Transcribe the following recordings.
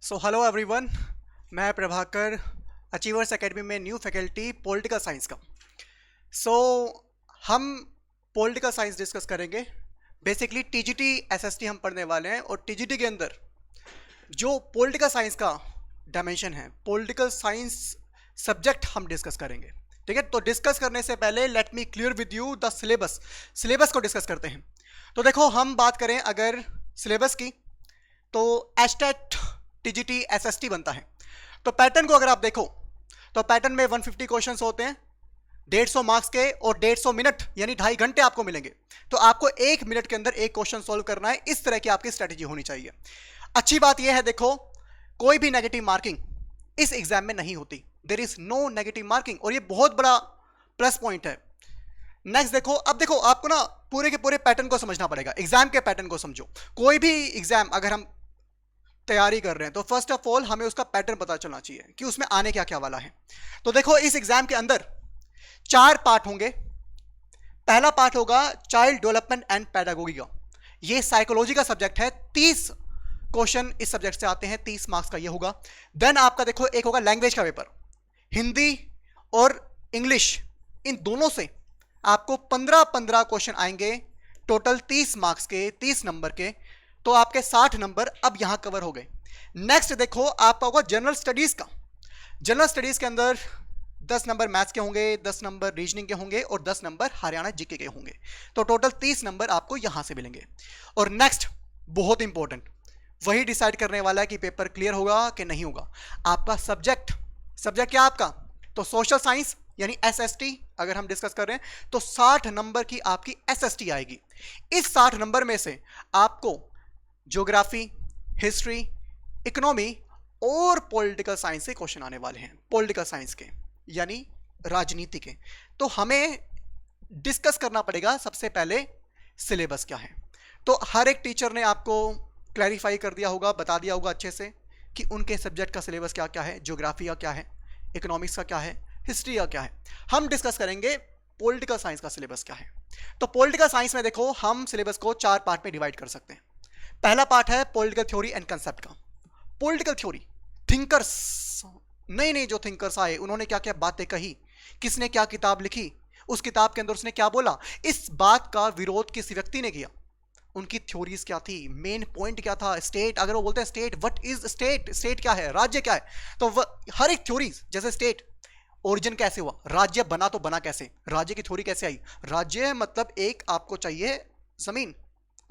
So hello everyone, मैं Prabhakar, achievers academy में new faculty political science का। हम पॉलिटिकल साइंस डिस्कस करेंगे। बेसिकली टीजीटी एसएसटी हम पढ़ने वाले हैं और टीजीटी के अंदर जो पॉलिटिकल साइंस का डायमेंशन है, पॉलिटिकल साइंस सब्जेक्ट हम डिस्कस करेंगे। ठीक है, तो डिस्कस करने से पहले let me clear with you the syllabus को डिस्कस करते हैं। तो देखो, हम बात करें अगर सिलेबस की, तो एस्टेट टीजीटी एसएसटी बनता है। तो पैटर्न को अगर आप देखो तो पैटर्न में 150 क्वेश्चंस होते हैं 150 मार्क्स के, और 150 मिनट यानी 2.5 घंटे आपको मिलेंगे। तो आपको 1 मिनट के अंदर एक क्वेश्चन सॉल्व करना है। इस तरह की आपकी स्ट्रेटेजी होनी चाहिए। अच्छी बात यह है, देखो, कोई भी नेगेटिव मार्किंग इस एग्जाम में नहीं होती। There is no negative marking, और ये बहुत बड़ा प्लस पॉइंट है। नेक्स्ट देखो, अब देखो, आपको ना पूरे के पूरे पैटर्न को समझना पड़ेगा। एग्जाम के पैटर्न को समझो। कोई भी एग्जाम अगर हम तैयारी कर रहे हैं तो फर्स्ट ऑफ ऑल हमें उसका पैटर्न पता चलना चाहिए कि उसमें आने क्या क्या वाला है। तो देखो, इस एग्जाम के अंदर 4 पार्ट होंगे। पहला पार्ट होगा चाइल्ड डेवलपमेंट एंड पैडागोगी का। ये साइकोलॉजी का सब्जेक्ट है। 30 क्वेश्चन इस सब्जेक्ट से आते हैं, 30 मार्क्स का ये होगा। देन आपका देखो, एक होगा लैंग्वेज का पेपर। हिंदी और इंग्लिश, इन दोनों से आपको 15-15 क्वेश्चन आएंगे, टोटल 30 मार्क्स के, 30 नंबर के। तो आपके 60 नंबर अब यहां कवर हो गए। नेक्स्ट देखो, आपका होगा जनरल स्टडीज का। जनरल स्टडीज के अंदर 10 नंबर मैथ्स के होंगे, 10 नंबर रीजनिंग के होंगे और 10 नंबर हरियाणा जीके के होंगे। तो टोटल 30 नंबर आपको यहां से मिलेंगे। और नेक्स्ट बहुत इंपॉर्टेंट, वही डिसाइड करने वाला है कि पेपर क्लियर होगा कि नहीं होगा। आपका सब्जेक्ट क्या आपका? तो सोशल साइंस यानी एसएसटी अगर हम डिस्कस कर रहे हैं तो 60 नंबर की आपकी एसएसटी आएगी। इस 60 नंबर में से आपको ज्योग्राफी, हिस्ट्री, इकोनॉमी और पॉलिटिकल साइंस से क्वेश्चन आने वाले हैं। पॉलिटिकल साइंस के यानी राजनीति के। तो हमें डिस्कस करना पड़ेगा सबसे पहले सिलेबस क्या है। तो हर एक टीचर ने आपको क्लैरिफाई कर दिया होगा, बता दिया होगा अच्छे से कि उनके सब्जेक्ट का सिलेबस क्या क्या है, ज्योग्राफी का क्या है, इकोनॉमिक्स का क्या है, हिस्ट्री का क्या है। हम डिस्कस करेंगे पॉलिटिकल साइंस का सिलेबस क्या है। तो पॉलिटिकल साइंस में देखो, हम सिलेबस को 4 पार्ट में डिवाइड कर सकते हैं। पहला पार्ट है पॉलिटिकल थ्योरी एंड कंसेप्ट का। पॉलिटिकल थ्योरी, थिंकर्स, नए नए जो थिंकर्स आए, उन्होंने क्या क्या बातें कही, किसने क्या किताब लिखी, उस किताब के अंदर उसने क्या बोला, इस बात का विरोध किस व्यक्ति ने किया, उनकी थ्योरीज क्या थी, मेन पॉइंट क्या था। स्टेट, अगर वो बोलते हैं state, what is state, state क्या है, राज्य क्या है, तो हर एक थ्योरीज, जैसे स्टेट ओरिजिन कैसे हुआ, राज्य बना तो बना कैसे, राज्य की थ्योरी कैसे आई। राज्य मतलब एक आपको चाहिए जमीन।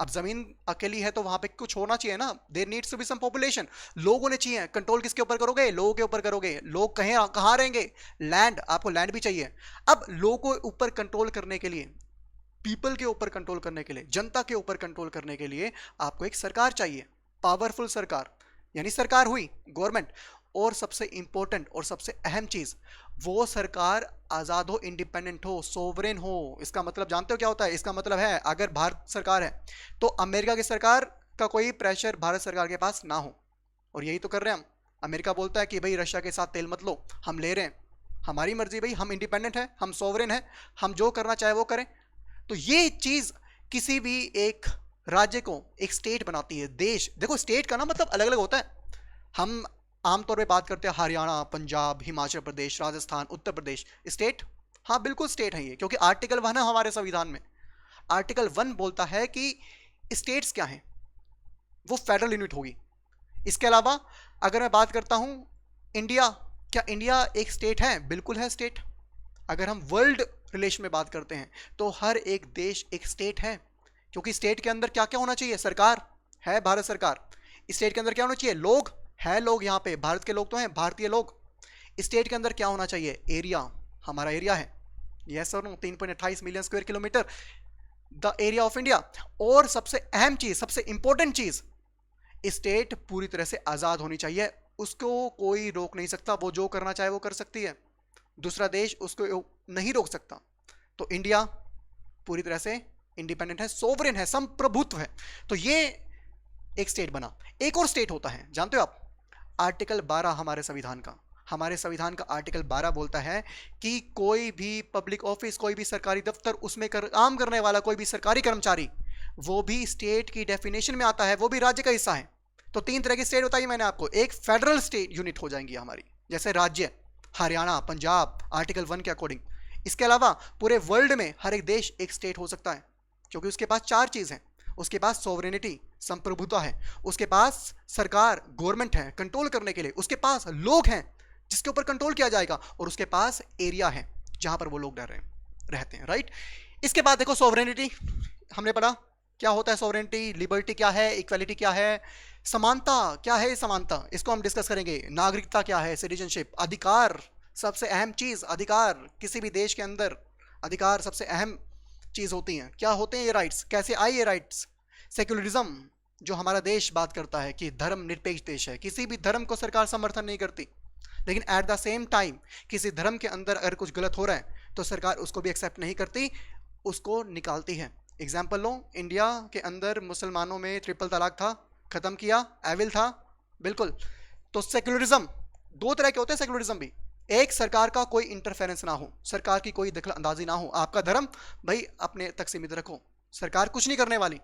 अब जमीन अकेली है तो वहां पे कुछ होना चाहिए ना, there needs to be some population, लोग होने चाहिए। कंट्रोल किसके ऊपर करोगे? लोगों के ऊपर करोगे। लोग कहाँ रहेंगे? लैंड, आपको लैंड भी चाहिए। अब लोगों के ऊपर कंट्रोल करने के लिए, पीपल के ऊपर कंट्रोल करने के लिए, जनता के ऊपर कंट्रोल करने के लिए आपको एक सरकार चाहिए, पावरफुल सरकार, यानी सरकार हुई गवर्नमेंट। और सबसे इंपॉर्टेंट और सबसे अहम चीज, वो सरकार आजाद हो, इंडिपेंडेंट हो, सोवरेन हो। इसका मतलब जानते हो क्या होता है? इसका मतलब है अगर भारत सरकार है तो अमेरिका की सरकार का कोई प्रेशर भारत सरकार के पास ना हो। और यही तो कर रहे हैं हम। अमेरिका बोलता है कि भाई रशिया के साथ तेल मत लो, हम ले रहे हैं, हमारी मर्जी भाई, हम इंडिपेंडेंट है, हम सोवरेन है, हम जो करना चाहे वो करें। तो ये चीज किसी भी एक राज्य को एक स्टेट बनाती है, देश। देखो, स्टेट का ना मतलब अलग अलग होता है। हम आमतौर पे बात करते हैं हरियाणा, पंजाब, हिमाचल प्रदेश, राजस्थान, उत्तर प्रदेश, स्टेट। हाँ बिल्कुल स्टेट है ये, क्योंकि आर्टिकल 1 है हमारे संविधान में। आर्टिकल 1 बोलता है कि स्टेट्स क्या हैं, वो फेडरल यूनिट होगी। इसके अलावा अगर मैं बात करता हूं इंडिया, क्या इंडिया एक स्टेट है? बिल्कुल है स्टेट। अगर हम वर्ल्ड रिलेशन में बात करते हैं तो हर एक देश एक स्टेट है, क्योंकि स्टेट के अंदर क्या क्या होना चाहिए? सरकार है, भारत सरकार। स्टेट के अंदर क्या होना चाहिए? लोग है, लोग यहाँ पे भारत के लोग तो हैं, भारतीय लोग। स्टेट के अंदर क्या होना चाहिए? एरिया, हमारा एरिया है, यस और no, 3.28 million square kilometer the area of India. और सबसे अहम चीज, सबसे इंपॉर्टेंट चीज, स्टेट पूरी तरह से आजाद होनी चाहिए। उसको कोई रोक नहीं सकता, वो जो करना चाहे वो कर सकती है, दूसरा देश उसको नहीं रोक सकता। तो इंडिया पूरी तरह से इंडिपेंडेंट है, सोवरेन है, संप्रभुत्व है। तो ये एक स्टेट बना। एक और स्टेट होता है, जानते हो आप? आर्टिकल 12 हमारे संविधान का। हमारे संविधान का आर्टिकल 12 बोलता है कि कोई भी पब्लिक ऑफिस, कोई भी सरकारी दफ्तर, उसमें काम करने वाला कोई भी सरकारी कर्मचारी, वो भी स्टेट की डेफिनेशन में आता है, वो भी राज्य का हिस्सा है। तो 3 तरह की स्टेट बताई मैंने आपको। एक फेडरल स्टेट यूनिट हो जाएंगी हमारी, जैसे राज्य हरियाणा, पंजाब, आर्टिकल 1 के अकॉर्डिंग। इसके अलावा पूरे वर्ल्ड में हर एक देश एक स्टेट हो सकता है, क्योंकि उसके पास 4 चीज़ हैं। उसके पास सोवरेनिटी, संप्रभुता है, उसके पास सरकार, गवर्नमेंट है कंट्रोल करने के लिए, उसके पास लोग हैं जिसके ऊपर कंट्रोल किया जाएगा, और उसके पास एरिया है जहां पर वो लोग रहते हैं, राइट। इसके बाद देखो सोवरेनिटी हमने पढ़ा क्या होता है सोवरेनिटी, लिबर्टी क्या है, इक्वालिटी क्या है, समानता क्या है, समानता इसको हम डिस्कस करेंगे, नागरिकता क्या है, सिटीजनशिप, अधिकार सबसे अहम चीज, अधिकार किसी भी देश के अंदर अधिकार सबसे अहम चीज होती हैं, क्या होते हैं ये राइट्स, कैसे आए ये राइट्स, सेक्युलरिज्म जो हमारा देश बात करता है कि धर्म निरपेक्ष देश है, किसी भी धर्म को सरकार समर्थन नहीं करती, लेकिन एट द सेम टाइम किसी धर्म के अंदर अगर कुछ गलत हो रहा है तो सरकार उसको भी एक्सेप्ट नहीं करती, उसको निकालती है। एग्जाम्पल लो, इंडिया के अंदर मुसलमानों में ट्रिपल तलाक था, खत्म किया, एविल था, बिल्कुल। तो सेक्युलरिज्म 2 तरह के होते हैं, सेक्युलरिज्म भी, एक सरकार का कोई इंटरफेरेंस ना हो, सरकार की कोई दखल अंदाजी ना हो, आपका धर्म भाई अपने तक सीमित रखो, सरकार कुछ नहीं करने वाली।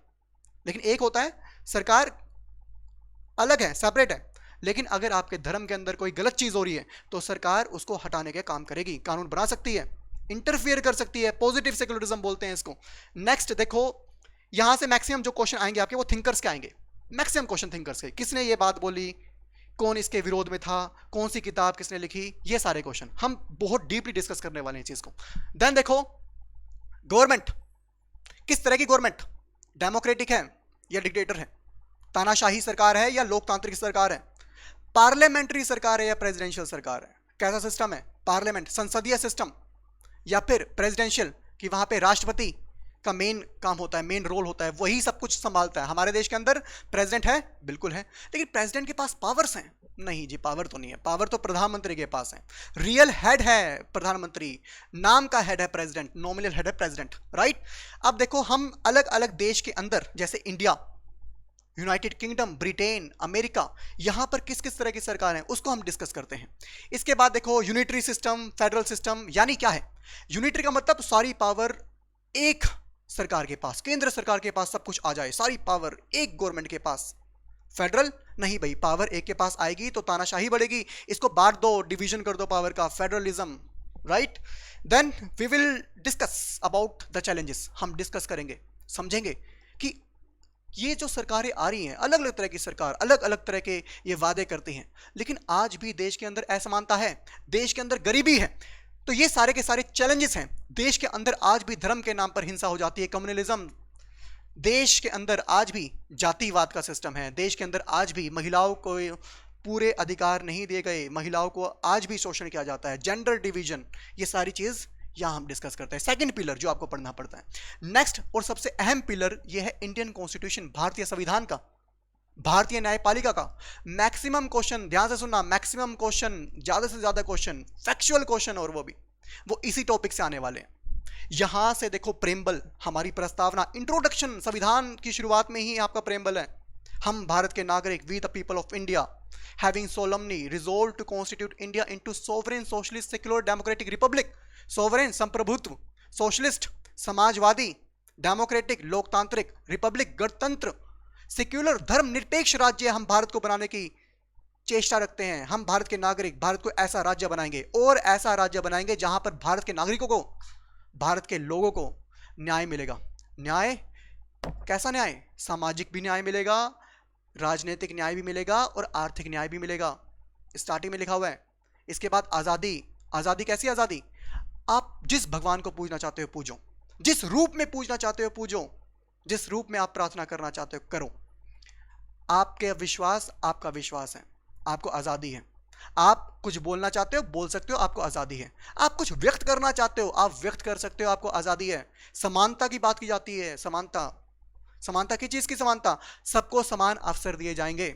लेकिन एक होता है सरकार अलग है, सेपरेट है, लेकिन अगर आपके धर्म के अंदर कोई गलत चीज हो रही है तो सरकार उसको हटाने के काम करेगी, कानून बना सकती है, इंटरफियर कर सकती है, पॉजिटिव सेक्युलरिज्म बोलते हैं इसको। नेक्स्ट देखो, यहां से मैक्सिमम जो क्वेश्चन आएंगे आपके वो थिंकर्स के आएंगे, मैक्सिमम क्वेश्चन थिंकर्स के, किसने ये बात बोली, कौन इसके विरोध में था, कौन सी किताब किसने लिखी, ये सारे क्वेश्चन हम बहुत डीपली डिस्कस करने वाले हैं चीज को। देन देखो गवर्नमेंट, किस तरह की गवर्नमेंट, डेमोक्रेटिक है या डिक्टेटर है, तानाशाही सरकार है या लोकतांत्रिक सरकार है, पार्लियामेंट्री सरकार है या प्रेसिडेंशियल सरकार है, कैसा सिस्टम है, पार्लियामेंट संसदीय सिस्टम या फिर प्रेसिडेंशियल कि वहां पे राष्ट्रपति का मेन काम होता है, मेन रोल होता है, वही सब कुछ संभालता है। हमारे देश के अंदर प्रेसिडेंट है, बिल्कुल है, लेकिन प्रेसिडेंट के पास पावर्स हैं, नहीं जी पावर तो नहीं है, पावर तो प्रधानमंत्री के पास है, रियल हेड है प्रधानमंत्री, नाम का हेड है प्रेसिडेंट, नॉमिनल हेड है प्रेसिडेंट, राइट। अब देखो हम अलग अलग देश के अंदर, जैसे India, United kingdom, Britain, America, यहां पर किस किस तरह की सरकार है उसको हम डिस्कस करते हैं। इसके बाद देखो यूनिटरी सिस्टम, फेडरल सिस्टम, यानी क्या है, यूनिटरी का मतलब सारी पावर एक सरकार के पास, केंद्र सरकार के पास सब कुछ आ जाए, सारी पावर एक गवर्नमेंट के पास। फेडरल नहीं भाई, पावर एक के पास आएगी तो तानाशाही बढ़ेगी, इसको बांट दो, डिवीजन कर दो पावर का, federalism, right. Then we will discuss about the challenges, हम डिस्कस करेंगे, समझेंगे कि ये जो सरकारें आ रही हैं, अलग अलग तरह की सरकार, अलग अलग तरह के ये वादे करती हैं, लेकिन आज भी देश के अंदर असमानता है, देश के अंदर गरीबी है, तो ये सारे के सारे चैलेंजेस हैं। देश के अंदर आज भी धर्म के नाम पर हिंसा हो जाती है, कम्युनलिज्म, देश के अंदर आज भी जातिवाद का सिस्टम है, देश के अंदर आज भी महिलाओं को पूरे अधिकार नहीं दिए गए, महिलाओं को आज भी शोषण किया जाता है, जेंडर डिवीजन, ये सारी चीज यहां हम डिस्कस करते हैं। सेकंड पिलर जो आपको पढ़ना पड़ता है। नेक्स्ट और सबसे अहम पिलर ये है इंडियन कॉन्स्टिट्यूशन, भारतीय संविधान का, भारतीय न्यायपालिका का। मैक्सिमम क्वेश्चन, ध्यान से सुनना, मैक्सिमम क्वेश्चन, ज्यादा से ज्यादा क्वेश्चन, फैक्चुअल क्वेश्चन, और वो इसी टॉपिक से आने वाले हैं। यहां से देखो प्रेम्बल, हमारी प्रस्तावना, इंट्रोडक्शन, संविधान की शुरुआत में ही आपका प्रेम्बल है। हम भारत के नागरिक, we the people of India having solemnly resolve to constitute India into sovereign socialist secular democratic republic. Sovereign संप्रभुत्व, सोशलिस्ट समाजवादी, डेमोक्रेटिक लोकतांत्रिक, रिपब्लिक गणतंत्र, सेक्युलर धर्म निरपेक्ष राज्य हम भारत को बनाने की चेष्टा रखते हैं। हम भारत के नागरिक भारत को ऐसा राज्य बनाएंगे, और ऐसा राज्य बनाएंगे जहां पर भारत के नागरिकों को, भारत के लोगों को न्याय मिलेगा। न्याय कैसा न्याय, सामाजिक भी न्याय मिलेगा, राजनीतिक न्याय भी मिलेगा और आर्थिक न्याय भी मिलेगा, स्टार्टिंग में लिखा हुआ है। इसके बाद आजादी, आजादी कैसी आजादी, आप जिस भगवान को पूजना चाहते हो पूजो, जिस रूप में पूजना चाहते हो पूजो, जिस रूप में आप प्रार्थना करना चाहते हो करो, आपके विश्वास आपका विश्वास है, आपको आजादी है। आप कुछ बोलना चाहते हो बोल सकते हो, आपको आजादी है। आप कुछ व्यक्त करना चाहते हो आप व्यक्त कर सकते हो, आपको आजादी है। समानता की बात की जाती है, समानता, समानता की चीज की समानता, सबको समान अवसर दिए जाएंगे,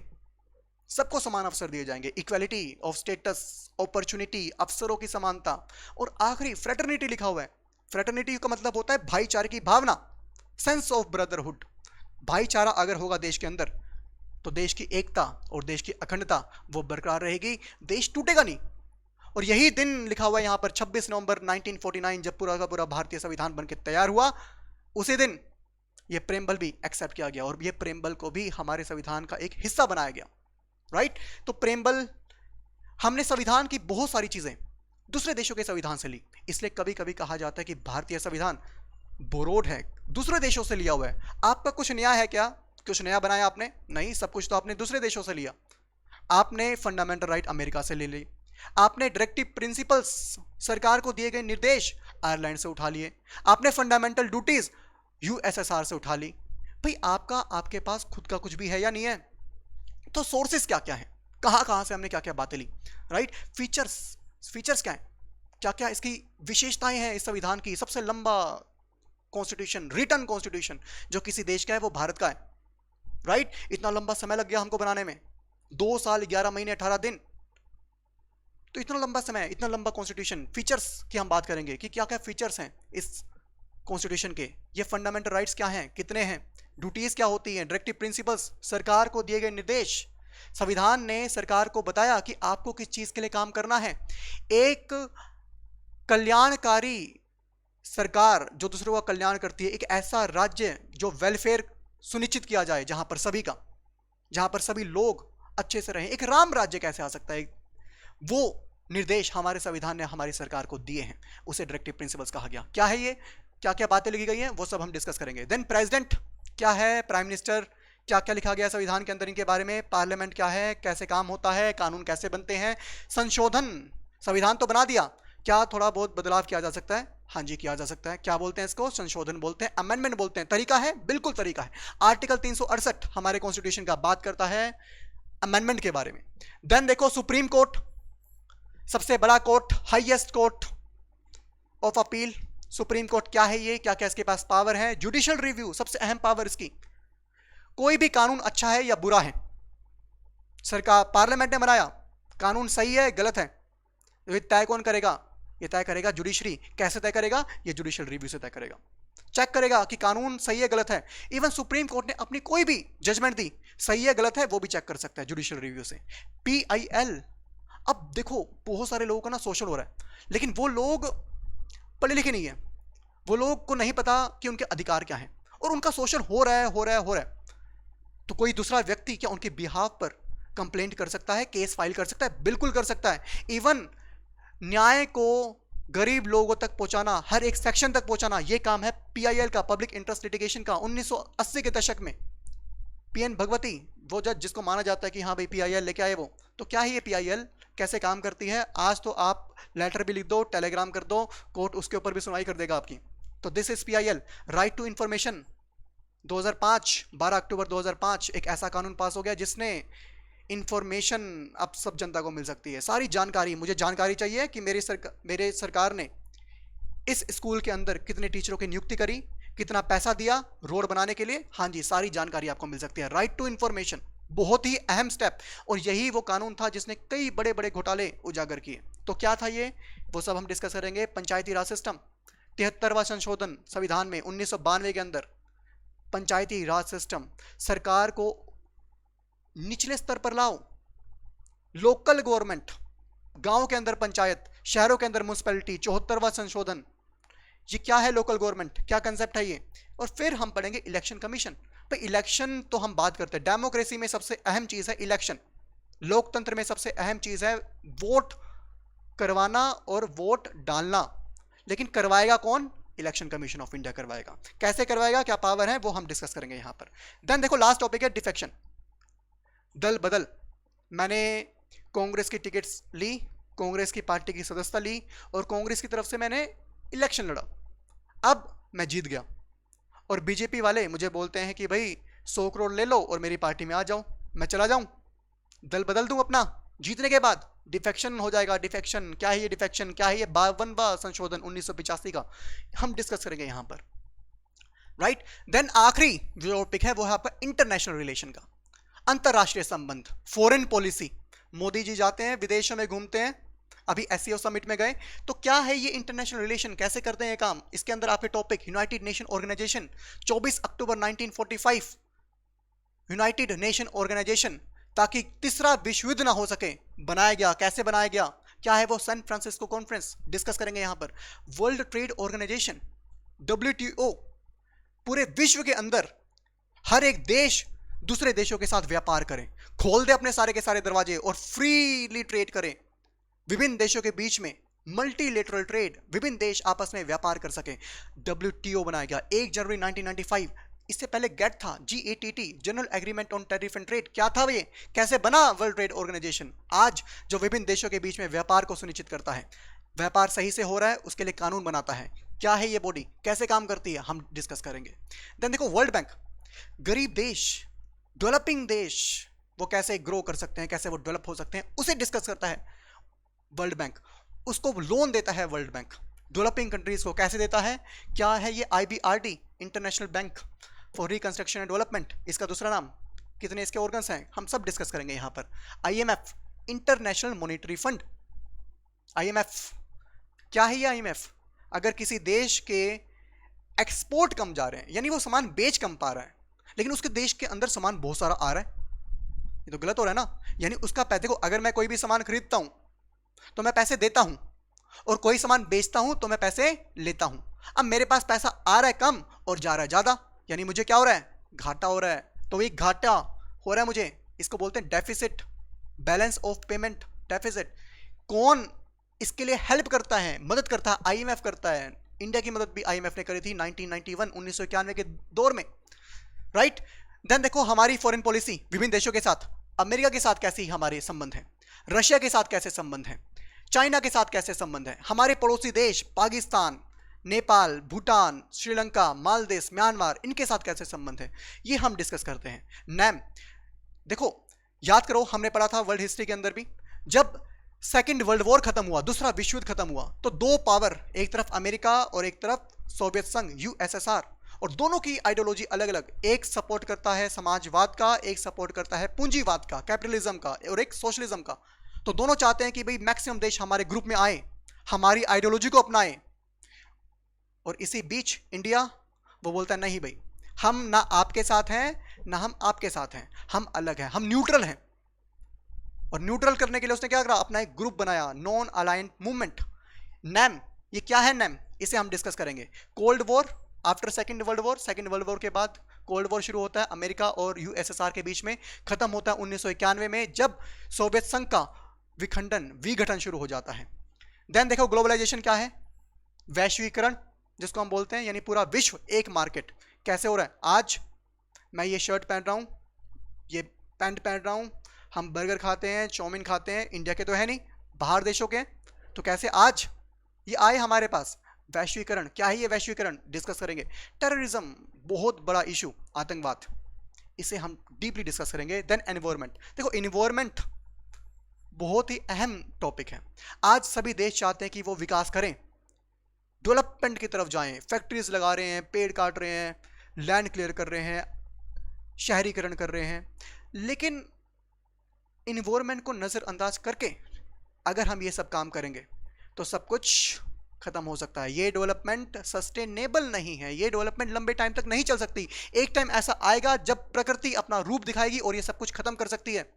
सबको समान अवसर दिए जाएंगे, इक्वालिटी ऑफ स्टेटस, अपॉर्चुनिटी, अवसरों की समानता। और आखिरी फ्रेटर्निटी लिखा हुआ है। फ्रेटर्निटी का मतलब होता है भाईचारे की भावना, सेंस ऑफ ब्रदरहुड। भाईचारा अगर होगा देश के अंदर तो देश की एकता और देश की अखंडता वो बरकरार रहेगी, देश टूटेगा नहीं। और यही दिन लिखा हुआ है यहां पर 26 नवंबर 1949 जब पूरा का पूरा भारतीय संविधान बनकर तैयार हुआ, उसी दिन ये प्रेमबल भी एक्सेप्ट किया गया और ये प्रेमबल को भी हमारे संविधान का एक हिस्सा बनाया गया, राइट। तो प्रेमबल, हमने संविधान की बहुत सारी चीजें दूसरे देशों के संविधान से ली, इसलिए कभी कभी कहा जाता है कि भारतीय संविधान बोरोड है, दूसरे देशों से लिया हुआ है। आपका कुछ नया है क्या? कुछ नया बनाया आपने? नहीं, सब कुछ तो आपने दूसरे देशों से लिया। आपने फंडामेंटल राइट अमेरिका से ले ली, आपने डायरेक्टिव प्रिंसिपल्स, सरकार को दिए गए निर्देश आयरलैंड से उठा लिए, आपने फंडामेंटल ड्यूटीज यूएसएसआर से उठा ली। भाई आपके पास खुद का कुछ भी है या नहीं है? तो सोर्सेस क्या क्या है, कहां से हमने क्या क्या बातें ली, राइट। फीचर्स क्या है, क्या क्या इसकी विशेषताएं हैं इस संविधान की। सबसे लंबा कॉन्स्टिट्यूशन, रिटन कॉन्स्टिट्यूशन जो किसी देश का है वो भारत का है, राइट। इतना लंबा समय लग गया हमको बनाने में, 2 साल 11 महीने 18 दिन, तो इतना लंबा समय, इतना लंबा कॉन्स्टिट्यूशन। फीचर्स की हम बात करेंगे कि क्या क्या फीचर्स हैं इस कॉन्स्टिट्यूशन के, ये फंडामेंटल राइट्स क्या हैं, कितने हैं, ड्यूटीज क्या होती हैं, डायरेक्टिव प्रिंसिपल्स, सरकार को दिए गए निर्देश। संविधान ने सरकार को बताया कि आपको किस चीज के लिए काम करना है। एक कल्याणकारी सरकार जो दूसरों का कल्याण करती है, एक ऐसा राज्य जो वेलफेयर सुनिश्चित किया जाए, जहां पर सभी लोग अच्छे से रहें। एक राम राज्य कैसे आ सकता है, वो निर्देश हमारे संविधान ने हमारी सरकार को दिए हैं, उसे डायरेक्टिव प्रिंसिपल्स कहा गया। क्या है ये, क्या क्या बातें लिखी गई हैं, वो सब हम डिस्कस करेंगे। देन प्रेसिडेंट क्या है, प्राइम मिनिस्टर, क्या क्या लिखा गया संविधान के अंदर इनके बारे में, पार्लियामेंट क्या है, कैसे काम होता है, कानून कैसे बनते हैं, संशोधन, संविधान तो बना दिया, क्या थोड़ा बहुत बदलाव किया जा सकता है? हाँ जी, किया जा सकता है। क्या बोलते हैं इसको? संशोधन बोलते हैं, अमेंडमेंट बोलते हैं। तरीका है, बिल्कुल तरीका है। आर्टिकल 368 हमारे कॉन्स्टिट्यूशन का बात करता है अमेंडमेंट के बारे में। देन देखो सुप्रीम कोर्ट, सबसे बड़ा court, highest court of appeal, supreme court क्या है ये, क्या क्या इसके पास पावर है। जुडिशियल रिव्यू, सबसे अहम पावर इसकी, कोई भी कानून अच्छा है या बुरा है, सरकार पार्लियामेंट ने बनाया, कानून सही है गलत है, ये तय कौन करेगा? ये तय करेगा जुडिशरी। कैसे तय करेगा? ये जुडिशियल रिव्यू से तय करेगा, चेक करेगा कि कानून सही है गलत है। इवन सुप्रीम कोर्ट ने अपनी कोई भी जजमेंट दी, सही है गलत है, वो भी चेक कर सकता है जुडिशियल रिव्यू से। PIL, अब देखो बहुत सारे लोगों का ना शोषण हो रहा है, लेकिन वो लोग पढ़े लिखे नहीं है, वो लोग को नहीं पता कि उनके अधिकार क्या हैं, और उनका शोषण हो रहा है। तो कोई दूसरा व्यक्ति क्या उनके बिहाफ पर कंप्लेंट कर सकता है, केस फाइल कर सकता है? बिल्कुल कर सकता है। इवन न्याय को गरीब लोगों तक पहुंचाना, हर एक सेक्शन तक पहुंचाना, यह काम है PIL का, पब्लिक इंटरेस्ट लिटिगेशन का। 1980 के दशक में PN भगवती, वो जज जिसको माना जाता है कि हाँ भाई PIL लेके आए वो, तो क्या है ये PIL, कैसे काम करती है? आज तो आप लेटर भी लिख दो, टेलीग्राम कर दो, कोर्ट उसके ऊपर भी सुनवाई कर देगा आपकी। तो this is PIL, right to information. 2005, 12 अक्टूबर 2005 एक ऐसा कानून पास हो गया जिसने इंफॉर्मेशन अब सब जनता को मिल सकती है, सारी जानकारी। मुझे जानकारी चाहिए कि मेरे सरकार ने इस स्कूल के अंदर कितने टीचरों की नियुक्ति करी, कितना पैसा दिया रोड बनाने के लिए, हाँ जी, सारी जानकारी आपको मिल सकती है। राइट टू इंफॉर्मेशन, बहुत ही अहम स्टेप, और यही वो कानून था जिसने कई बड़े बड़े घोटाले उजागर किए। तो क्या था ये, वो सब हम डिस्कस करेंगे। पंचायती राज सिस्टम, 73वां संशोधन संविधान में 1992 के अंदर, पंचायती राज सिस्टम, सरकार को निचले स्तर पर लाओ, लोकल गवर्नमेंट, गांव के अंदर पंचायत, शहरों के अंदर म्युनिसिपैलिटी, 74वां संशोधन। ये क्या है लोकल गवर्नमेंट, क्या कंसेप्ट है ये? और फिर हम पढ़ेंगे इलेक्शन कमीशन। तो इलेक्शन तो हम बात करते हैं, डेमोक्रेसी में सबसे अहम चीज है इलेक्शन, लोकतंत्र में सबसे अहम चीज है वोट करवाना और वोट डालना। लेकिन करवाएगा कौन? इलेक्शन कमीशन ऑफ इंडिया करवाएगा। कैसे करवाएगा, क्या पावर है, वो हम डिस्कस करेंगे यहां पर। देन देखो लास्ट टॉपिक है डिफेक्शन, दल बदल। मैंने कांग्रेस की टिकट्स ली, कांग्रेस की पार्टी की सदस्यता ली, और कांग्रेस की तरफ से मैंने इलेक्शन लड़ा। अब मैं जीत गया, और बीजेपी वाले मुझे बोलते हैं कि भाई 100 करोड़ ले लो और मेरी पार्टी में आ जाओ, मैं चला जाऊं, दल बदल दूं अपना जीतने के बाद। डिफेक्शन हो जाएगा। डिफेक्शन क्या है? ये डिफेक्शन क्या है? ये 52वां संशोधन 1985 का हम डिस्कस करेंगे यहां पर, राइट। देन आखिरी जो टॉपिक है वो है आपका इंटरनेशनल रिलेशन का, अंतरराष्ट्रीय संबंध, फॉरेन पॉलिसी। मोदी जी जाते हैं विदेशों में, घूमते हैं, अभी SCO समिट में गए। तो क्या है ये इंटरनेशनल रिलेशन, कैसे करते हैं ये काम? इसके अंदर आपके टॉपिक यूनाइटेड नेशन ऑर्गेनाइजेशन, 24 अक्टूबर 1945 यूनाइटेड नेशन ऑर्गेनाइजेशन, ताकि तीसरा विश्व युद्ध ना हो सके, बनाया गया। कैसे बनाया गया, क्या है वो? सैन फ्रांसिस्को कॉन्फ्रेंस डिस्कस करेंगे यहां पर। वर्ल्ड ट्रेड ऑर्गेनाइजेशन WTO, पूरे विश्व के अंदर हर एक देश दूसरे देशों के साथ व्यापार करें, खोल दे अपने सारे के सारे दरवाजे और फ्रीली ट्रेड करें। विभिन्न देशों के बीच में मल्टीलेटरल ट्रेड, विभिन्न देश आपस में व्यापार कर सकें। WTO बनाया गया 1 जनवरी 1995। इससे पहले गेट था, GATT, general agreement on tariff and trade. क्या था ये, कैसे बना वर्ल्ड ट्रेड ऑर्गेनाइजेशन? आज जो विभिन्न देशों के बीच में व्यापार को सुनिश्चित करता है, व्यापार सही से हो रहा है, उसके लिए कानून बनाता है। क्या है ये बॉडी, कैसे काम करती है, हम डिस्कस करेंगे। देन देखो वर्ल्ड बैंक, गरीब देश, डेवलपिंग देश, वो कैसे ग्रो कर सकते हैं, कैसे वो डेवलप हो सकते हैं, उसे डिस्कस करता है वर्ल्ड बैंक। उसको लोन देता है वर्ल्ड बैंक डेवलपिंग कंट्रीज को। कैसे देता है, क्या है ये? IBRD, international bank for reconstruction and development, इसका दूसरा नाम। कितने इसके ऑर्गन्स हैं, हम सब डिस्कस करेंगे यहां पर। IMF, international monetary fund. IMF क्या है? ये IMF अगर किसी देश के एक्सपोर्ट कम जा रहे हैं, यानी वो सामान बेच कम पा रहा है, लेकिन उसके देश के अंदर सामान बहुत सारा आ रहा है, ये तो गलत हो रहा है ना। यानी उसका पैसे को, अगर मैं कोई भी सामान खरीदता हूं तो मैं पैसे देता हूं, और कोई सामान बेचता हूं तो मैं पैसे लेता हूं। अब मेरे पास पैसा आ रहा है कम और जा रहा है ज्यादा, यानी मुझे क्या हो रहा है? घाटा हो रहा है। तो ये घाटा हो रहा है मुझे, इसको बोलते हैं deficit, balance of payment deficit. कौन इसके लिए हेल्प करता है, मदद करता है? IMF करता है। इंडिया की मदद भी IMF ने करी थी 1991, 1991 के दौर में, राइट। देन देखो हमारी फॉरेन पॉलिसी विभिन्न देशों के साथ, अमेरिका के साथ कैसे हमारे संबंध हैं, रशिया के साथ कैसे संबंध हैं, चाइना के साथ कैसे संबंध है, हमारे पड़ोसी देश पाकिस्तान, नेपाल, भूटान, श्रीलंका, मालदीव, म्यांमार, इनके साथ कैसे संबंध है, ये हम डिस्कस करते हैं। नैम देखो, याद करो हमने पढ़ा था वर्ल्ड हिस्ट्री के अंदर भी, जब सेकेंड वर्ल्ड वॉर खत्म हुआ, दूसरा विश्व युद्ध खत्म हुआ, तो दो पावर, एक तरफ अमेरिका और एक तरफ सोवियत संघ USSR, और दोनों की आइडियोलॉजी अलग अलग। एक सपोर्ट करता है समाजवाद का, एक सपोर्ट करता है पूंजीवाद का, कैपिटलिज्म का, और एक सोशलिज्म का। तो दोनों चाहते हैं कि भाई मैक्सिमम देश हमारे ग्रुप में आए, हमारी आइडियोलॉजी को अपनाएं। और इसी बीच इंडिया वो बोलता है नहीं भाई, हम ना आपके साथ हैं ना हम आपके साथ हैं, हम अलग हैं, हम न्यूट्रल हैं। और न्यूट्रल करने के लिए उसने क्या करा, अपना एक ग्रुप बनाया, नॉन अलाइंड मूवमेंट, नैम। ये क्या है नैम, इसे हम डिस्कस करेंगे। Cold war, after second world war, second world war के बाद कोल्ड वॉर शुरू होता है अमेरिका और USSR के बीच में, खत्म होता है 1991 में, जब सोवियत संघ का विघटन शुरू हो जाता है। देन देखो ग्लोबलाइजेशन क्या है, वैश्वीकरण जिसको हम बोलते हैं, यानी पूरा विश्व एक मार्केट। कैसे हो रहा है? आज मैं ये शर्ट पहन रहा हूं, ये पैंट पहन रहा हूं, हम बर्गर खाते हैं, चाउमीन खाते हैं, इंडिया के तो है नहीं, बाहर देशों के। तो कैसे आज ये आए हमारे पास? वैश्वीकरण। क्या है ये वैश्वीकरण, डिस्कस करेंगे। टेररिज्म, बहुत बड़ा इशू, आतंकवाद, इसे हम डीपली डिस्कस करेंगे। देन एनवायरमेंट, देखो एनवायरमेंट बहुत ही अहम टॉपिक है। आज सभी देश चाहते हैं कि वो विकास करें, डेवलपमेंट की तरफ जाएं, फैक्ट्रीज लगा रहे हैं, पेड़ काट रहे हैं, लैंड क्लियर कर रहे हैं, शहरीकरण कर रहे हैं, लेकिन इन्वायरमेंट को नज़रअंदाज करके अगर हम ये सब काम करेंगे तो सब कुछ खत्म हो सकता है। ये डेवलपमेंट सस्टेनेबल नहीं है, ये डेवलपमेंट लंबे टाइम तक नहीं चल सकती। एक टाइम ऐसा आएगा जब प्रकृति अपना रूप दिखाएगी और ये सब कुछ खत्म कर सकती है।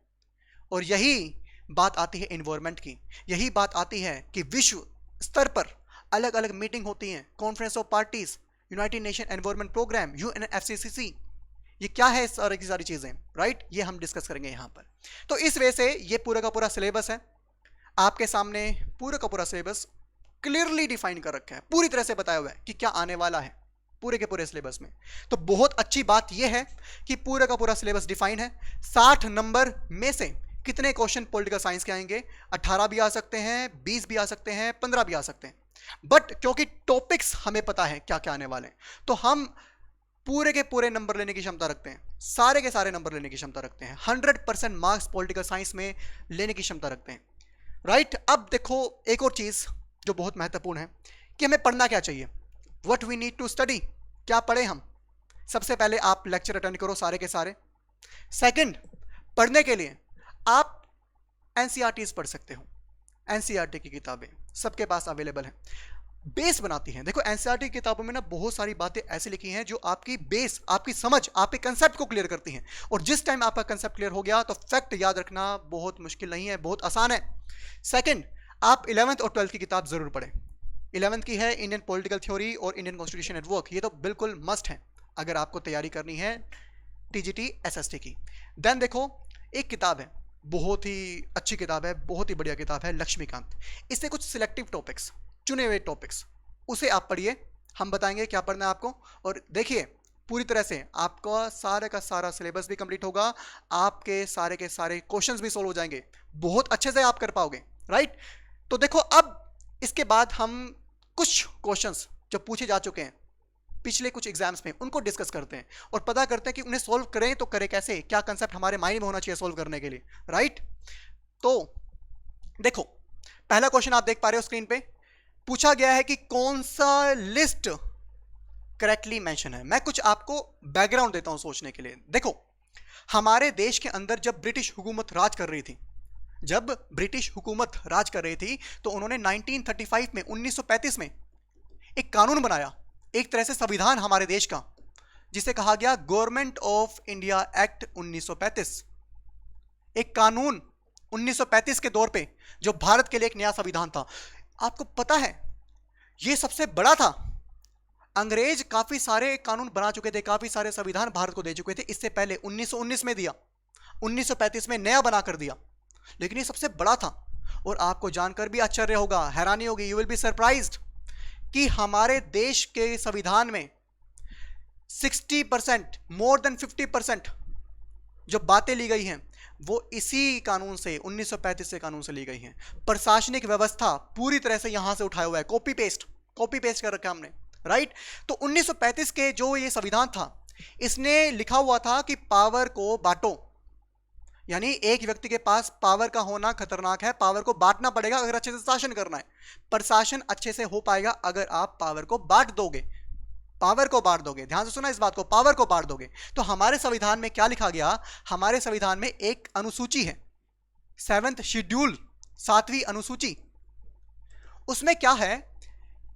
और यही बात आती है एनवायरमेंट की, यही बात आती है कि विश्व स्तर पर अलग अलग मीटिंग होती हैं, conference of parties, united nation environment programme, UNFCCC, ये क्या है सारी की सारी चीजें, राइट, ये हम डिस्कस करेंगे यहाँ पर। तो इस वजह से ये पूरा का पूरा सिलेबस है आपके सामने, पूरा का पूरा सिलेबस क्लियरली डिफाइन कर रखा है, पूरी तरह से बताया हुआ है कि क्या आने वाला है पूरे के पूरे सिलेबस में। तो बहुत अच्छी बात यह है कि पूरा का पूरा सिलेबस डिफाइन है। 60 नंबर में से कितने क्वेश्चन पॉलिटिकल साइंस के आएंगे? 18 भी आ सकते हैं, 20 भी आ सकते हैं, 15 भी आ सकते हैं। बट क्योंकि टॉपिक्स हमें पता है क्या क्या आने वाले हैं, तो हम पूरे के पूरे नंबर लेने की क्षमता रखते हैं, सारे के सारे नंबर लेने की क्षमता रखते हैं, 100% मार्क्स पॉलिटिकल साइंस में लेने की क्षमता रखते हैं, राइट। अब देखो एक और चीज जो बहुत महत्वपूर्ण है कि हमें पढ़ना क्या चाहिए, what we need to study, क्या पढ़े हम। सबसे पहले आप लेक्चर अटेंड करो सारे के सारे। सेकंड, पढ़ने के लिए आप एनसीईआरटीज पढ़ सकते हो, एनसीईआरटी की किताबें सबके पास अवेलेबल हैं, बेस बनाती हैं। देखो एनसीईआरटी की किताबों में ना बहुत सारी बातें ऐसी लिखी हैं जो आपकी बेस, आपकी समझ, आपके कंसेप्ट को क्लियर करती हैं। और जिस टाइम आपका कंसेप्ट क्लियर हो गया तो फैक्ट याद रखना बहुत मुश्किल नहीं है, बहुत आसान है। सेकंड, आप 11th और 12th की किताब जरूर पढ़ें। 11th की है इंडियन पॉलिटिकल थ्योरी और इंडियन कॉन्स्टिट्यूशन एट वर्क, ये तो बिल्कुल मस्ट है, अगर आपको तैयारी करनी है टीजीटी एसएसटी की। देन देखो एक किताब है, बहुत ही अच्छी किताब है, बहुत ही बढ़िया किताब है, लक्ष्मीकांत। इससे कुछ सिलेक्टिव टॉपिक्स, चुने हुए टॉपिक्स, उसे आप पढ़िए, हम बताएंगे क्या पढ़ना है आपको। और देखिए पूरी तरह से आपका सारे का सारा सिलेबस भी कंप्लीट होगा, आपके सारे के सारे क्वेश्चंस भी सोल्व हो जाएंगे, बहुत अच्छे से आप कर पाओगे, राइट। तो देखो अब इसके बाद हम कुछ क्वेश्चंस जो पूछे जा चुके हैं पिछले कुछ एग्जाम्स में उनको डिस्कस करते हैं और पता करते हैं कि उन्हें सोल्व करें तो करें कैसे, क्या कंसेप्ट हमारे माइंड में होना चाहिए सोल्व करने के लिए, राइट। तो देखो पहला क्वेश्चन आप देख पा रहे हो स्क्रीन पे, पूछा गया है कि कौन सा लिस्ट करेक्टली मेंशन है। मैं कुछ आपको बैकग्राउंड देता हूं सोचने के लिए। देखो हमारे देश के अंदर जब ब्रिटिश हुकूमत राज कर रही थी, जब ब्रिटिश हुकूमत राज कर रही थी तो उन्होंने 1935 में 1935 में एक कानून बनाया, एक तरह से संविधान हमारे देश का, जिसे कहा गया गवर्नमेंट ऑफ इंडिया एक्ट 1935। एक कानून 1935 के दौर पे जो भारत के लिए एक नया संविधान था। आपको पता है यह सबसे बड़ा था। अंग्रेज काफी सारे कानून बना चुके थे, काफी सारे संविधान भारत को दे चुके थे, इससे पहले 1919 में दिया, 1935 में नया बना कर दिया, लेकिन ये सबसे बड़ा था। और आपको जानकर भी आश्चर्य होगा, हैरानी होगी, यू विल बी सरप्राइज्ड कि हमारे देश के संविधान में 60%, मोर देन 50% जो बातें ली गई हैं वो इसी कानून से, 1935 से कानून से ली गई हैं। प्रशासनिक व्यवस्था पूरी तरह से यहां से उठाया हुआ है, कॉपी पेस्ट कर रखा है हमने, राइट। तो 1935 के जो ये संविधान था, इसने लिखा हुआ था कि पावर को बांटो, यानी एक व्यक्ति के पास पावर का होना खतरनाक है, पावर को बांटना पड़ेगा अगर अच्छे से शासन करना है। प्रशासन अच्छे से हो पाएगा अगर आप पावर को बांट दोगे, पावर को बांट दोगे, ध्यान से सुना इस बात को, पावर को बांट दोगे। तो हमारे संविधान में क्या लिखा गया, हमारे संविधान में एक अनुसूची है, 7th शेड्यूल, 7वीं अनुसूची। उसमें क्या है,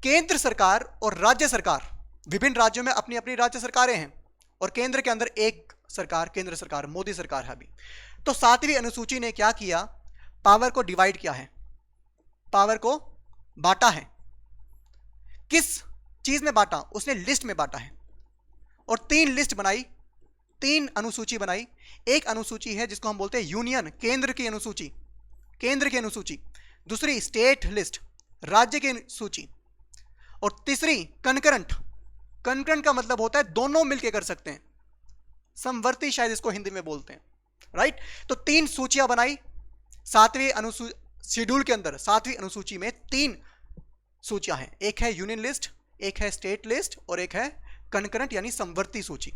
केंद्र सरकार और राज्य सरकार, विभिन्न राज्यों में अपनी अपनी राज्य सरकारें हैं और केंद्र के अंदर एक सरकार, केंद्र सरकार, मोदी सरकार है अभी। तो 7वीं अनुसूची ने क्या किया, पावर को डिवाइड किया है, पावर को बांटा है। किस चीज में बांटा, उसने लिस्ट में बांटा है और 3 लिस्ट बनाई, 3 अनुसूची बनाई। एक अनुसूची है जिसको हम बोलते हैं यूनियन, केंद्र की अनुसूची, केंद्र की अनुसूची। दूसरी स्टेट लिस्ट, राज्य की सूची। और तीसरी कंकरेंट, कंकरेंट का मतलब होता है दोनों मिलकर कर सकते हैं, समवर्ती शायद इसको हिंदी में बोलते हैं, राइट। तो 3 सूचियां बनाई 7वीं शेड्यूल के अंदर। 7वीं अनुसूची में 3 सूचियां हैं, एक है यूनियन लिस्ट, एक है स्टेट लिस्ट और एक है कंकरेंट यानी समवर्ती सूची।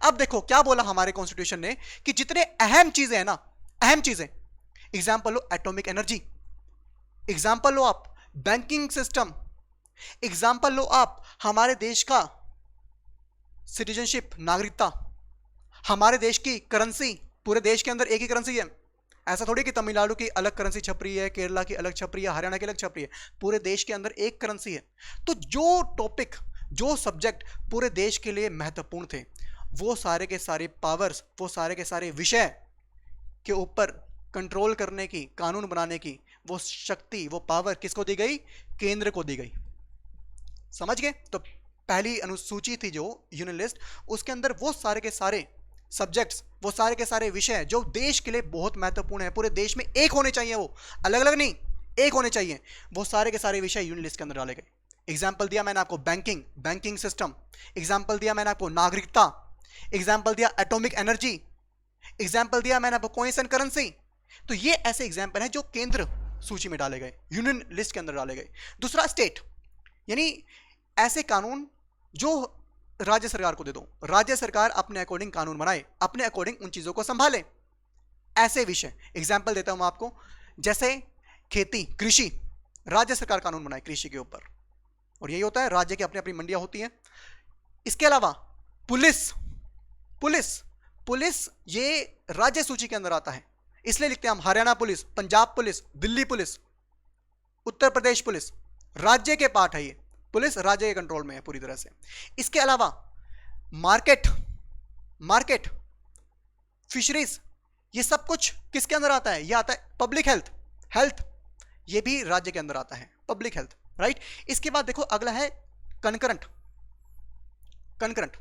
अब देखो क्या बोला हमारे कॉन्स्टिट्यूशन ने कि जितने अहम चीजें हैं ना, अहम चीजें, एग्जाम्पल लो एटॉमिक एनर्जी, एग्जाम्पल लो आप बैंकिंग सिस्टम, एग्जाम्पल लो आप हमारे देश का सिटीजनशिप, नागरिकता, हमारे देश की करेंसी, पूरे देश के अंदर एक ही करेंसी है, ऐसा थोड़ी कि तमिलनाडु की अलग करेंसी छप रही है, केरला की अलग छप रही है, हरियाणा की अलग छप रही है, पूरे देश के अंदर एक करेंसी है। तो जो टॉपिक, जो सब्जेक्ट पूरे देश के लिए महत्वपूर्ण थे, वो सारे के सारे पावर्स, वो सारे के सारे विषय के ऊपर कंट्रोल करने की, कानून बनाने की वो शक्ति, वो पावर किसको दी गई, केंद्र को दी गई। समझ गए। तो पहली अनुसूची थी जो यूनियन लिस्ट, उसके अंदर वो सारे के सारे सब्जेक्ट्स, वो सारे के सारे विषय जो देश के लिए बहुत महत्वपूर्ण है, पूरे देश में एक होने चाहिए, वो अलग अलग नहीं, एक होने चाहिए, वो सारे के सारे विषय यूनियन लिस्ट के अंदर डाले गए। एग्जाम्पल दिया मैंने आपको बैंकिंग, बैंकिंग सिस्टम, एग्जाम्पल दिया मैंने आपको नागरिकता, एग्जाम्पल दिया एटॉमिक एनर्जी, एग्जाम्पल दिया मैंने आपको कॉइंस एंड करेंसी। तो ये ऐसे एग्जाम्पल हैं जो केंद्र सूची में डाले गए, यूनियन लिस्ट के अंदर डाले गए। दूसरा स्टेट, यानी ऐसे कानून जो राज्य सरकार को दे दो, राज्य सरकार अपने अकॉर्डिंग कानून बनाए, अपने अकॉर्डिंग उन चीजों को संभाले, ऐसे विषय। एग्जाम्पल देता हूं आपको, जैसे खेती, कृषि, राज्य सरकार कानून बनाए कृषि के ऊपर, और यही होता है, राज्य की अपनी अपनी मंडियां होती हैं। इसके अलावा पुलिस, पुलिस, पुलिस ये राज्य सूची के अंदर आता है, इसलिए लिखते हैं हम Haryana police, Punjab police, Delhi police, Uttar Pradesh police, राज्य के पार्ट है ये, पुलिस राज्य के कंट्रोल में है पूरी तरह से। इसके अलावा मार्केट, मार्केट, फिशरीज, ये सब कुछ किसके अंदर आता है, ये आता है पब्लिक हेल्थ, हेल्थ ये भी राज्य के अंदर आता है, पब्लिक हेल्थ, राइट। इसके बाद देखो अगला है कंकरेंट, कंकरेंट,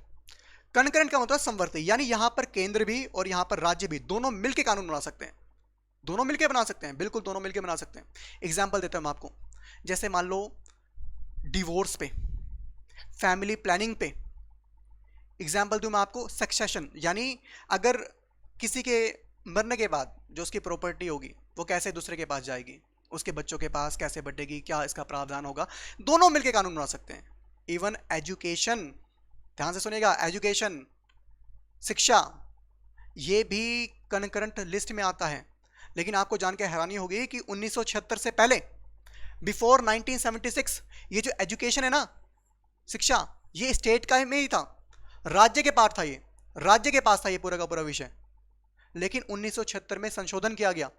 कनकरेंट का मतलब समवर्ती, यानी यहां पर केंद्र भी और यहां पर राज्य भी दोनों मिलकर कानून बना सकते हैं, दोनों मिलकर बना सकते हैं, बिल्कुल दोनों मिलकर बना सकते हैं। एग्जाम्पल देता हूं मैं आपको, जैसे मान लो डिवोर्स पे, फैमिली प्लानिंग पे। एग्जाम्पल दूं मैं आपको सक्सेशन, यानी अगर किसी के मरने के बाद जो उसकी प्रॉपर्टी होगी वो कैसे दूसरे के पास जाएगी, उसके बच्चों के पास कैसे बढ़ेगी, क्या इसका प्रावधान होगा, दोनों मिलकर कानून बना सकते हैं। इवन एजुकेशन, ध्यान से सुनिएगा, एजुकेशन, शिक्षा, ये भी कनकरेंट लिस्ट में आता है। लेकिन आपको जान के हैरानी होगी कि 1976 से पहले, बिफोर 1976, ये जो एजुकेशन है ना, शिक्षा, ये स्टेट का में ही था, राज्य के पास था, ये राज्य के पास था ये पूरा का पूरा विषय। लेकिन 1976 में संशोधन किया गया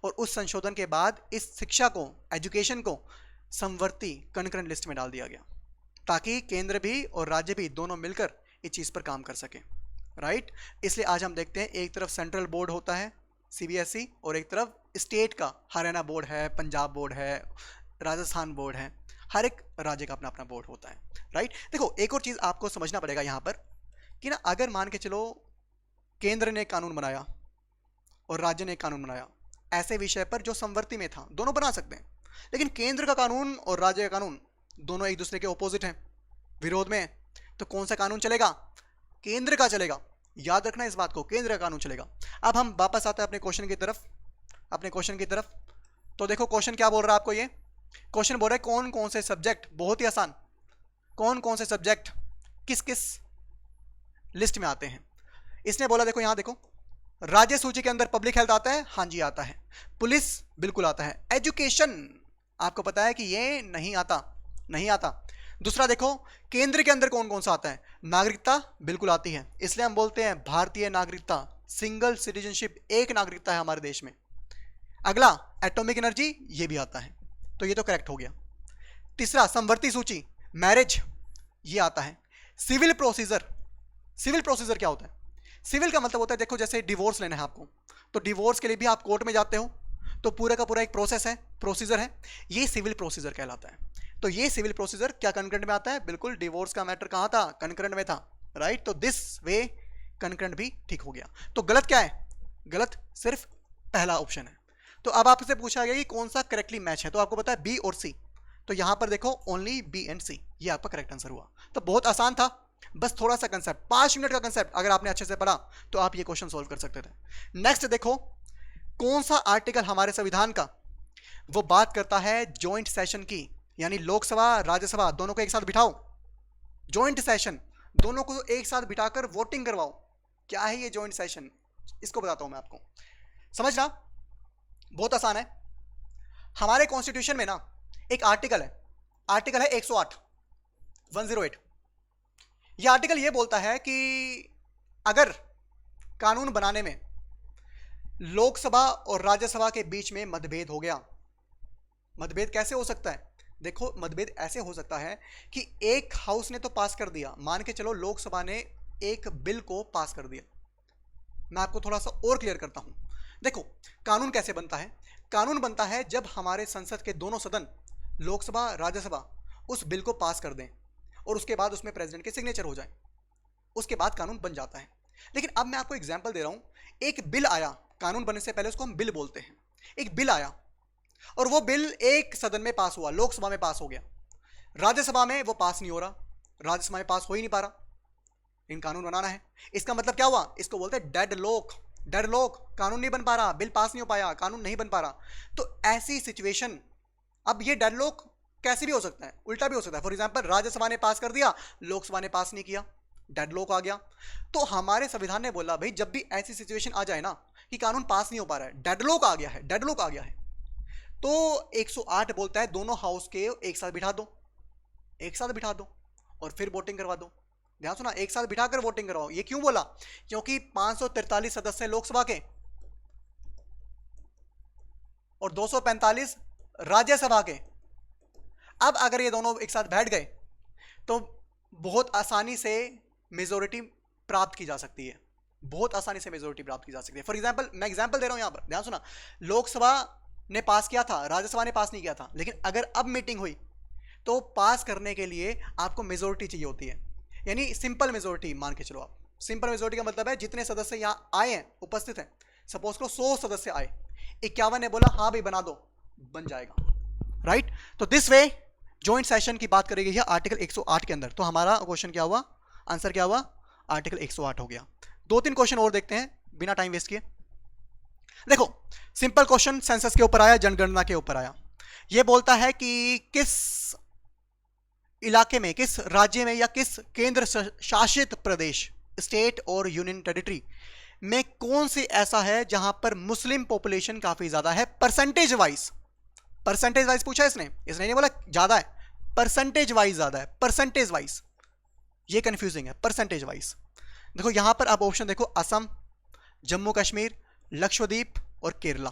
और उस संशोधन के बाद इस शिक्षा को, एजुकेशन को समवर्ती कनकरेंट लिस्ट में डाल दिया गया, ताकि केंद्र भी और राज्य भी दोनों मिलकर इस चीज़ पर काम कर सकें, राइट। इसलिए आज हम देखते हैं एक तरफ सेंट्रल बोर्ड होता है सीबीएसई और एक तरफ स्टेट का हरियाणा बोर्ड है, पंजाब बोर्ड है, राजस्थान बोर्ड है, हर एक राज्य का अपना अपना बोर्ड होता है, राइट। देखो एक और चीज़ आपको समझना पड़ेगा यहाँ पर कि ना, अगर मान के चलो केंद्र ने कानून बनाया और राज्य ने कानून बनाया ऐसे विषय पर जो समवर्ती में था, दोनों बना सकते हैं, लेकिन केंद्र का कानून और राज्य का कानून दोनों एक दूसरे के ऑपोजिट हैं, विरोध में, तो कौन सा कानून चलेगा? केंद्र का चलेगा, याद रखना इस बात को, केंद्र का कानून चलेगा। अब हम वापस आते हैं अपने क्वेश्चन की तरफ, तो देखो क्वेश्चन क्या बोल रहा है आपको, ये क्वेश्चन बोल रहा है कौन कौन से सब्जेक्ट, बहुत ही आसान, कौन कौन से सब्जेक्ट किस किस लिस्ट में आते हैं। इसने बोला, देखो यहां देखो, राज्य सूची के अंदर पब्लिक हेल्थ आता है, हाँ जी आता है, पुलिस बिल्कुल आता है, एजुकेशन आपको पता है कि ये नहीं आता। दूसरा देखो, केंद्र के अंदर कौन कौन सा आता है, नागरिकता बिल्कुल आती है, इसलिए हम बोलते हैं भारतीय नागरिकता, सिंगल सिटीजनशिप, एक नागरिकता है हमारे देश में। अगला एटॉमिक एनर्जी, ये भी आता है, तो ये तो करेक्ट हो गया। तीसरा समवर्ती सूची, मैरिज, ये आता है। सिविल प्रोसीजर क्या होता है? सिविल का मतलब होता है, देखो जैसे डिवोर्स लेना है आपको, तो डिवोर्स के लिए भी आप कोर्ट में जाते हो, तो पूरा का पूरा एक प्रोसीजर है, ये सिविल प्रोसीजर कहलाता है। तो ये सिविल प्रोसीजर क्या कनकरेंट में आता है? बिल्कुल, डिवोर्स का मैटर कहां था? कनकरेंट में था, राइट। तो दिस वे कनकरेंट भी ठीक हो गया। तो गलत क्या है? गलत सिर्फ पहला ऑप्शन है। तो अब आपसे पूछा गया कि कौन सा करेक्टली मैच है, तो आपको पता है बी और सी, तो यहां पर देखो ओनली बी एंड सी, ये आपका करेक्ट आंसर हुआ। तो बहुत आसान था, बस थोड़ा सा कंसेप्ट, 5 मिनट का कंसेप्ट अगर आपने अच्छे से पढ़ा तो आप ये क्वेश्चन सोल्व कर सकते थे। नेक्स्ट देखो, कौन सा आर्टिकल हमारे संविधान का वो बात करता है जॉइंट सेशन की, यानी लोकसभा राज्यसभा दोनों को एक साथ बिठाओ, जॉइंट सेशन, दोनों को एक साथ बिठाकर वोटिंग करवाओ। क्या है ये जॉइंट सेशन? इसको बताता हूं मैं आपको, समझना बहुत आसान है। हमारे कॉन्स्टिट्यूशन में ना एक आर्टिकल है 108। यह आर्टिकल ये बोलता है कि अगर कानून बनाने में लोकसभा और राज्यसभा के बीच में मतभेद हो गया, मतभेद कैसे हो सकता है? देखो, मतभेद ऐसे हो सकता है कि एक हाउस ने तो पास कर दिया, मान के चलो लोकसभा ने एक बिल को पास कर दिया। मैं आपको थोड़ा सा और क्लियर करता हूं। देखो, कानून कैसे बनता है? कानून बनता है जब हमारे संसद के दोनों सदन, लोकसभा राज्यसभा, उस बिल को पास कर दें और उसके बाद उसमें प्रेसिडेंट के सिग्नेचर हो जाए, उसके बाद कानून बन जाता है। लेकिन अब मैं आपको एग्जांपल दे रहा हूं, एक बिल आया, कानून बनने से पहले उसको हम बिल बोलते हैं, एक बिल आया और वो बिल एक सदन में पास हुआ, लोकसभा में पास हो गया, राज्यसभा में वो पास नहीं हो रहा, राज्यसभा में पास हो ही नहीं पा रहा, इन कानून बनाना है। इसका मतलब क्या हुआ? इसको बोलते हैं डेडलॉक, कानून नहीं बन पा रहा, बिल पास नहीं हो पाया, कानून नहीं बन पा रहा। तो ऐसी सिचुएशन, अब ये डेडलॉक कैसे भी हो सकता है, उल्टा भी हो सकता है। फॉर एग्जांपल, राज्यसभा ने पास कर दिया, लोकसभा ने पास नहीं किया, डेडलॉक आ गया। तो हमारे संविधान ने बोला, भाई जब भी ऐसी सिचुएशन आ जाए ना कि कानून पास नहीं हो पा रहा है, डेडलॉक आ गया है, तो 108 बोलता है दोनों हाउस के एक साथ बिठा दो और फिर वोटिंग करवा दो। ध्यान सुना, एक साथ बिठाकर वोटिंग करवाओ। ये क्यों बोला? क्योंकि 543 सदस्य लोकसभा के और 245 राज्यसभा के। अब अगर ये दोनों एक साथ बैठ गए तो बहुत आसानी से मेजोरिटी प्राप्त की जा सकती है, फॉर एग्जाम्पल, मैं एग्जाम्पल दे रहा हूं यहां पर, ध्यान सुना, लोकसभा ने पास किया था, राज्यसभा ने पास नहीं किया था, लेकिन अगर अब मीटिंग हुई तो पास करने के लिए आपको मेजोरिटी चाहिए होती है। यानी सिंपल मेजोरिटी मान के चलो आप। सिंपल मेजोरिटी का मतलब है जितने सदस्य यहाँ आए हैं, उपस्थित हैं, सपोज करो 100 सदस्य आए, 51 ने बोला हाँ भाई बना दो, बन जाएगा, राइट। तो दिस वे जॉइंट सेशन की बात करी गई है आर्टिकल 108 के अंदर। तो हमारा क्वेश्चन क्या हुआ, आंसर क्या हुआ, आर्टिकल 108 हो गया। 2-3 क्वेश्चन और देखते हैं बिना टाइम वेस्ट किए। देखो सिंपल क्वेश्चन सेंसस के ऊपर आया, जनगणना के ऊपर आया। यह बोलता है कि किस इलाके में, किस राज्य में या किस केंद्र शासित प्रदेश, स्टेट और यूनियन टेरिटरी में कौन सी ऐसा है जहां पर मुस्लिम पॉपुलेशन काफी ज्यादा है परसेंटेज वाइज। परसेंटेज वाइज पूछा इसने नहीं बोला ज्यादा है, परसेंटेज वाइज ज्यादा है, परसेंटेज वाइज, ये कंफ्यूजिंग है, परसेंटेज वाइज। देखो यहां पर आप ऑप्शन देखो, असम, जम्मू कश्मीर, लक्षद्वीप और केरला।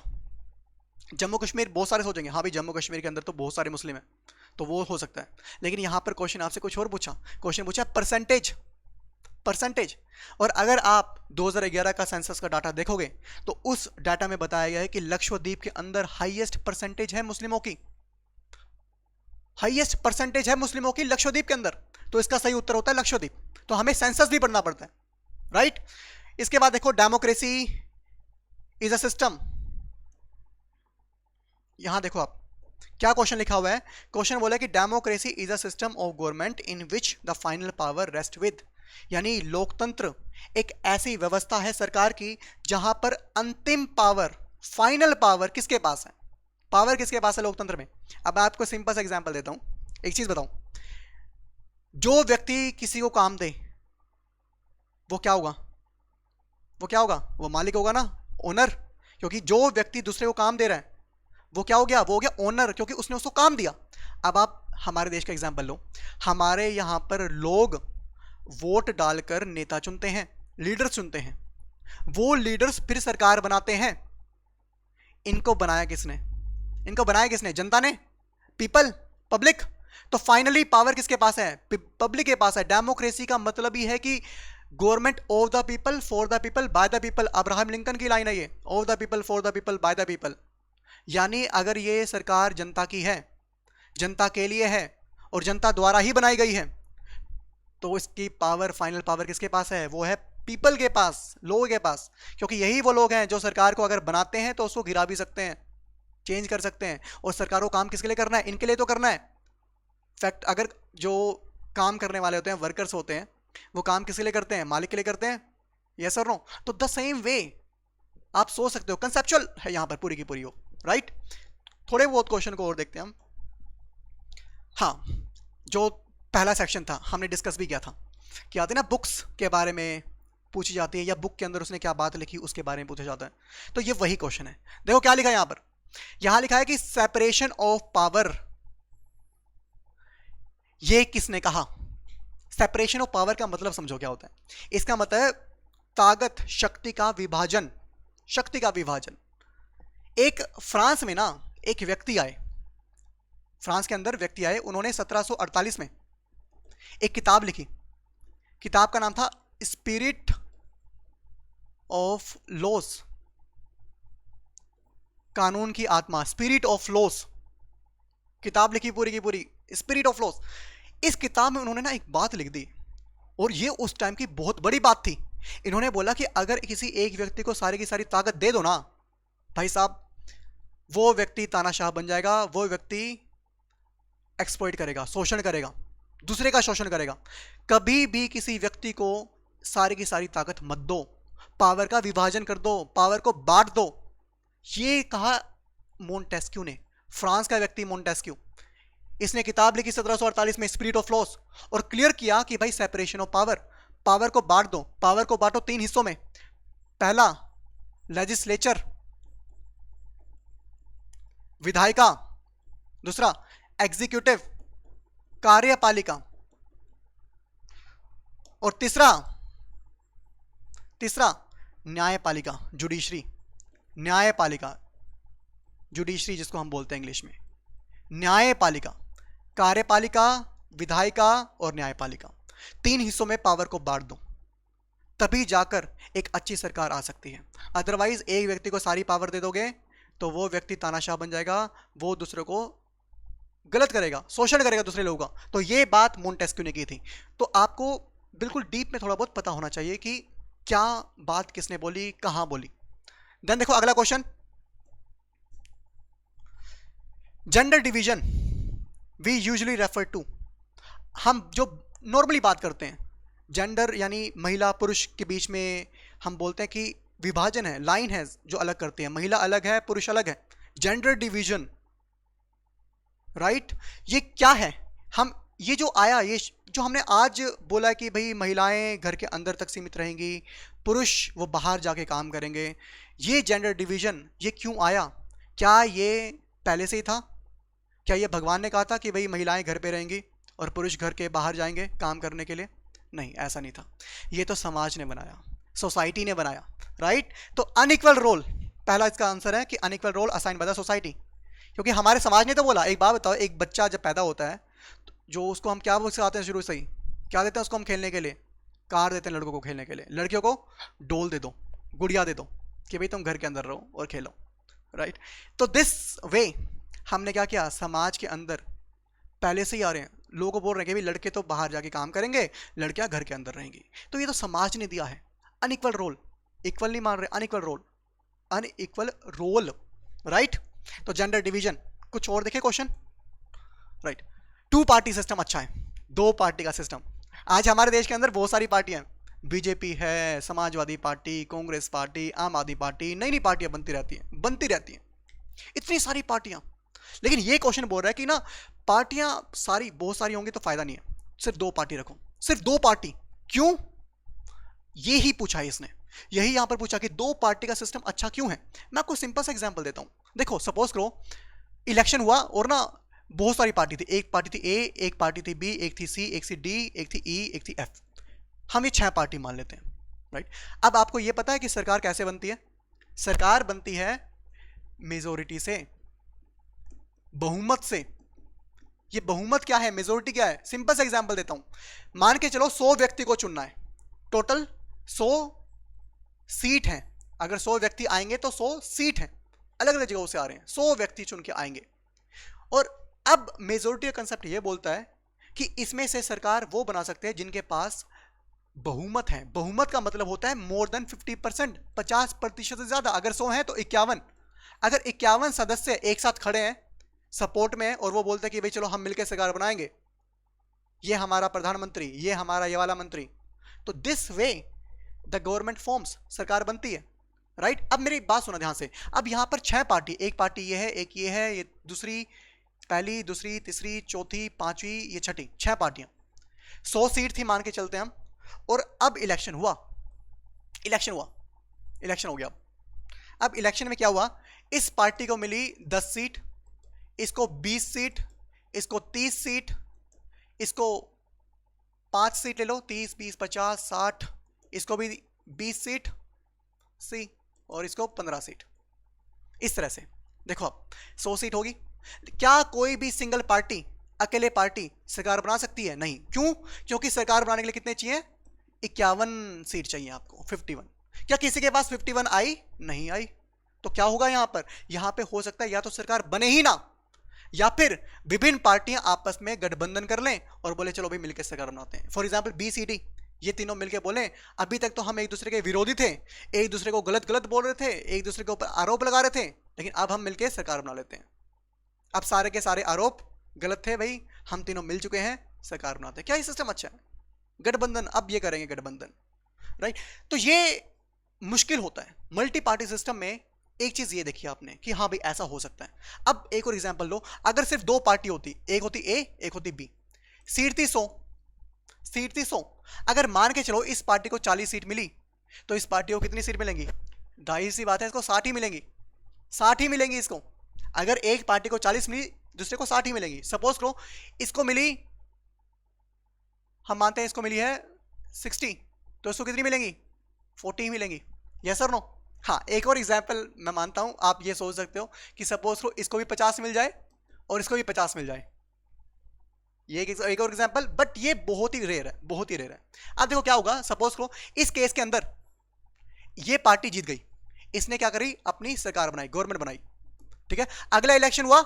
जम्मू कश्मीर बहुत सारे सोचेंगे हाँ भाई जम्मू कश्मीर के अंदर तो बहुत सारे मुस्लिम हैं, तो वो हो सकता है, लेकिन यहां पर क्वेश्चन आपसे कुछ और पूछा, क्वेश्चन पूछा परसेंटेज, परसेंटेज। और अगर आप 2011 का सेंसस का डाटा देखोगे तो उस डाटा में बताया गया है कि लक्षद्वीप के अंदर हाईएस्ट परसेंटेज है मुस्लिमों की, हाईएस्ट परसेंटेज है मुस्लिमों की लक्षद्वीप के अंदर। तो इसका सही उत्तर होता है लक्षद्वीप। तो हमें सेंसस भी पढ़ना पड़ता है, राइट। इसके बाद देखो डेमोक्रेसी इज अ सिस्टम। यहां देखो आप क्या क्वेश्चन लिखा हुआ है, क्वेश्चन बोला कि democracy is a system of government in which the final power rest with, यानी लोकतंत्र एक ऐसी व्यवस्था है सरकार की जहां पर अंतिम पावर, फाइनल पावर किसके पास है, पावर किसके पास है लोकतंत्र में। अब मैं आपको सिंपल सा एग्जांपल देता हूं, एक चीज बताऊं, जो व्यक्ति किसी को काम दे वो क्या होगा, वो क्या होगा, वो मालिक होगा ना, ओनर। क्योंकि जो व्यक्ति दूसरे को काम दे रहा है वो क्या हो गया, वो हो गया ओनर, क्योंकि उसने उसको काम दिया। अब आप हमारे देश का एग्जांपल लो, हमारे यहां पर लोग वोट डालकर नेता चुनते हैं, लीडर्स चुनते हैं, वो लीडर्स फिर सरकार बनाते हैं। इनको बनाया किसने, इनको बनाया किसने, जनता ने, पीपल, पब्लिक। तो फाइनली पावर किसके पास है, पब्लिक के पास है। डेमोक्रेसी का मतलब ही है कि government of the people, for the people, by the people. Abraham Lincoln की लाइन है ये, of the people, for the people, by the people. यानी अगर ये सरकार जनता की है, जनता के लिए है और जनता द्वारा ही बनाई गई है, तो इसकी पावर, फाइनल पावर किसके पास है, वो है पीपल के पास, लोगों के पास। क्योंकि यही वो लोग हैं जो सरकार को अगर बनाते हैं तो उसको गिरा भी सकते हैं, चेंज कर सकते हैं। और सरकार को काम किसके लिए करना है, इनके लिए तो करना है। फैक्ट, अगर जो काम करने वाले होते हैं, वर्कर्स होते हैं, वो काम किसके लिए करते हैं, मालिक के लिए करते हैं, यस और नो। तो द सेम वे आप सोच सकते हो, कंसेप्चुअल है यहां पर पूरी की पूरी हो, राइट। थोड़े बहुत क्वेश्चन को और देखते हैं हम। हाँ, जो पहला सेक्शन था हमने डिस्कस भी किया था कि आते ना बुक्स के बारे में पूछी जाती है, या बुक के अंदर उसने क्या बात लिखी उसके बारे में पूछा जाता है। तो ये वही क्वेश्चन है। देखो क्या लिखा है यहां पर, यहां लिखा है कि सेपरेशन ऑफ पावर, ये किसने कहा। सेपरेशन ऑफ पावर का मतलब समझो क्या होता है, इसका मतलब है ताकत, शक्ति का विभाजन, शक्ति का विभाजन। एक फ्रांस में ना एक व्यक्ति आए, फ्रांस के अंदर व्यक्ति आए, उन्होंने 1748 में एक किताब लिखी। किताब का नाम था स्पिरिट ऑफ लॉस, कानून की आत्मा, स्पिरिट ऑफ लॉस। किताब लिखी पूरी की पूरी, स्पिरिट ऑफ लॉस। इस किताब में उन्होंने ना एक बात लिख दी, और ये उस टाइम की बहुत बड़ी बात थी। इन्होंने बोला कि अगर किसी एक व्यक्ति को सारी की सारी ताकत दे दो ना भाई साहब, वो व्यक्ति तानाशाह बन जाएगा, वो व्यक्ति एक्सप्लॉइट करेगा, शोषण करेगा, दूसरे का शोषण करेगा। कभी भी किसी व्यक्ति को सारी की सारी ताकत मत दो, पावर का विभाजन कर दो, पावर को बांट दो। ये कहा मोंटेस्क्यू ने, फ्रांस का व्यक्ति मोंटेस्क्यू। इसने किताब लिखी 1748 में, स्पिरिट ऑफ लॉस, और क्लियर किया कि भाई सेपरेशन ऑफ पावर, पावर को बांट दो। पावर को बांटो 3 हिस्सों में, पहला लेजिस्लेचर, विधायिका, दूसरा एग्जीक्यूटिव, कार्यपालिका, और तीसरा न्यायपालिका, जुडिशरी। न्यायपालिका, जुडिशरी जिसको हम बोलते हैं इंग्लिश में, न्यायपालिका, कार्यपालिका, विधायिका और न्यायपालिका। 3 हिस्सों में पावर को बांट दो, तभी जाकर एक अच्छी सरकार आ सकती है। अदरवाइज एक व्यक्ति को सारी पावर दे दोगे तो वो व्यक्ति तानाशाह बन जाएगा, वो दूसरे को गलत करेगा, शोषण करेगा दूसरे लोगों का। तो ये बात मोंटेस्क्यू ने की थी। तो आपको बिल्कुल डीप में थोड़ा बहुत पता होना चाहिए कि क्या बात किसने बोली, कहां बोली। देन देखो अगला question, gender division we usually refer to, हम जो नॉर्मली बात करते हैं जेंडर यानी महिला पुरुष के बीच में हम बोलते हैं कि विभाजन है, लाइन है जो अलग करती है, महिला अलग है पुरुष अलग है, जेंडर डिवीजन, राइट। ये क्या है, हम ये जो आया, ये जो हमने आज बोला कि भाई महिलाएं घर के अंदर तक सीमित रहेंगी, पुरुष वो बाहर जाके काम करेंगे, ये जेंडर डिवीजन ये क्यों आया? क्या ये पहले से ही था? क्या ये भगवान ने कहा था कि भाई महिलाएं घर पे रहेंगी और पुरुष घर के बाहर जाएंगे काम करने के लिए? नहीं, ऐसा नहीं था। ये तो समाज ने बनाया, सोसाइटी ने बनाया, राइट। तो अनइक्वल रोल, पहला इसका आंसर है कि unequal role assign by the society, क्योंकि हमारे समाज ने तो बोला। एक बात बताओ, एक बच्चा जब पैदा होता है जो उसको हम क्या सिखाते हैं शुरू से ही, क्या देते हैं उसको हम खेलने के लिए? कार देते हैं लड़कों को खेलने के लिए, लड़कियों को डोल दे दो, गुड़िया दे दो कि भाई तुम घर के अंदर रहो और खेलो, राइट। तो दिस वे हमने क्या किया, समाज के अंदर पहले से ही आ रहे हैं, लोगों को बोल रहे हैं कि भाई लड़के तो बाहर जाके काम करेंगे, लड़कियां घर के अंदर रहेंगी। तो ये तो समाज ने दिया है, अनइक्वल रोल, इक्वल नहीं मान रहे, unequal role, unequal role, right. तो जेंडर डिवीजन, कुछ और देखे question, right. Two party system अच्छा है, दो पार्टी का सिस्टम। आज हमारे देश के अंदर बहुत सारी पार्टियां, बीजेपी है, समाजवादी पार्टी, कांग्रेस पार्टी, आम आदमी पार्टी, नई नई पार्टियां बनती रहती हैं, इतनी सारी पार्टियां। लेकिन ये क्वेश्चन बोल रहा है कि ना पार्टियां सारी बहुत सारी होंगी तो फायदा नहीं है, सिर्फ दो पार्टी रखो, सिर्फ दो पार्टी। क्यों? ये ही पूछा है इसने, यही यहां पर पूछा कि दो पार्टी का सिस्टम अच्छा क्यों है। मैं आपको सिंपल सा एग्जांपल देता हूं। देखो सपोज करो इलेक्शन हुआ और ना बहुत सारी पार्टी थी, एक पार्टी थी ए, एक पार्टी थी बी, एक थी सी, एक थी डी, एक थी ई, एक थी एफ, हम ये 6 पार्टी मान लेते हैं, राइट। अब आपको ये पता है कि सरकार कैसे बनती है? सरकार बनती है मेजोरिटी से, बहुमत से। ये बहुमत क्या है, मेजोरिटी क्या है? सिंपल सा एग्जांपल देता हूं। मान के चलो 100 व्यक्ति को चुनना है, टोटल 100 सीट हैं, अगर 100 व्यक्ति आएंगे तो 100 सीट हैं, अलग अलग जगहों से आ रहे हैं, 100 व्यक्ति चुन के आएंगे। और अब मेजोरिटी का कंसेप्ट ये बोलता है कि इसमें से सरकार वो बना सकते हैं जिनके पास बहुमत है। बहुमत का मतलब होता है मोर देन 50%, 50% से ज्यादा। अगर 100 है तो 51, अगर 51 सदस्य एक साथ खड़े हैं सपोर्ट में और वो बोलते हैं कि भाई चलो हम मिलकर सरकार बनाएंगे, ये हमारा प्रधानमंत्री, ये हमारा ये वाला मंत्री, तो this way the government forms, सरकार बनती है, राइट। अब मेरी बात सुना ध्यान से, अब यहां पर 6 पार्टी, एक पार्टी ये है, एक ये है, ये दूसरी, पहली, दूसरी, तीसरी, चौथी, पांचवी, ये छठी, 6 पार्टियां, 100 सीट थी मान के चलते हैं हम। और अब इलेक्शन हुआ, इलेक्शन हो गया। अब इलेक्शन में क्या हुआ, इस पार्टी को मिली 10 सीट, इसको 20 सीट, इसको 30 सीट, इसको 5 सीट ले लो, 30, 20, 50, 60, इसको भी 20 सीट सी, और इसको 15 सीट। इस तरह से देखो अब 100 सीट होगी। क्या कोई भी सिंगल पार्टी, अकेले पार्टी सरकार बना सकती है? नहीं। क्यों? क्योंकि सरकार बनाने के लिए कितने चाहिए? 51 सीट चाहिए आपको, 51। क्या किसी के पास 51 आई? नहीं आई। तो क्या होगा यहां पर? यहां पे हो सकता है या तो सरकार बने ही ना, या फिर विभिन्न पार्टियां आपस में गठबंधन कर लें और बोले चलो भाई मिलकर सरकार बनाते हैं। फॉर एग्जाम्पल BCD, ये तीनों मिलकर बोले अभी तक तो हम एक दूसरे के विरोधी थे, एक दूसरे को गलत गलत बोल रहे थे, एक दूसरे के ऊपर आरोप लगा रहे थे, लेकिन अब हम मिलकर सरकार बना लेते हैं। अब सारे के सारे आरोप गलत थे भाई, हम तीनों मिल चुके हैं, सरकार बनाते हैं। क्या ये सिस्टम अच्छा है? गठबंधन, अब ये करेंगे गठबंधन, राइट। तो ये मुश्किल होता है मल्टी पार्टी सिस्टम में। एक चीज ये देखिए आपने कि हाँ भाई ऐसा हो सकता है। अब एक और एग्जांपल लो, अगर सिर्फ 2 पार्टी होती, एक होती ए, एक होती बी, सीट थी 100, सीट थी 100, अगर मान के चलो इस पार्टी को 40 सीट मिली, तो इस पार्टी को कितनी सीट मिलेंगी? ढाई सी बात है, इसको 60 ही मिलेंगी, 60 ही मिलेंगी इसको। अगर एक पार्टी को 40 मिली, दूसरे को 60 ही मिलेंगी। सपोज करो इसको मिली, हम मानते हैं इसको मिली है 60, तो इसको कितनी मिलेंगी? 40 ही मिलेंगी। यस और नो? हाँ, एक और एग्जाम्पल मैं मानता हूं, आप ये सोच सकते हो कि सपोज करो इसको भी 50 मिल जाए और इसको भी 50 मिल जाए, ये एक और एग्जाम्पल, बट ये बहुत ही रेयर है, बहुत ही रेयर है। अब देखो क्या होगा, सपोज करो इस केस के अंदर ये पार्टी जीत गई, इसने क्या करी? अपनी सरकार बनाई, गवर्नमेंट बनाई, ठीक है। अगला इलेक्शन हुआ,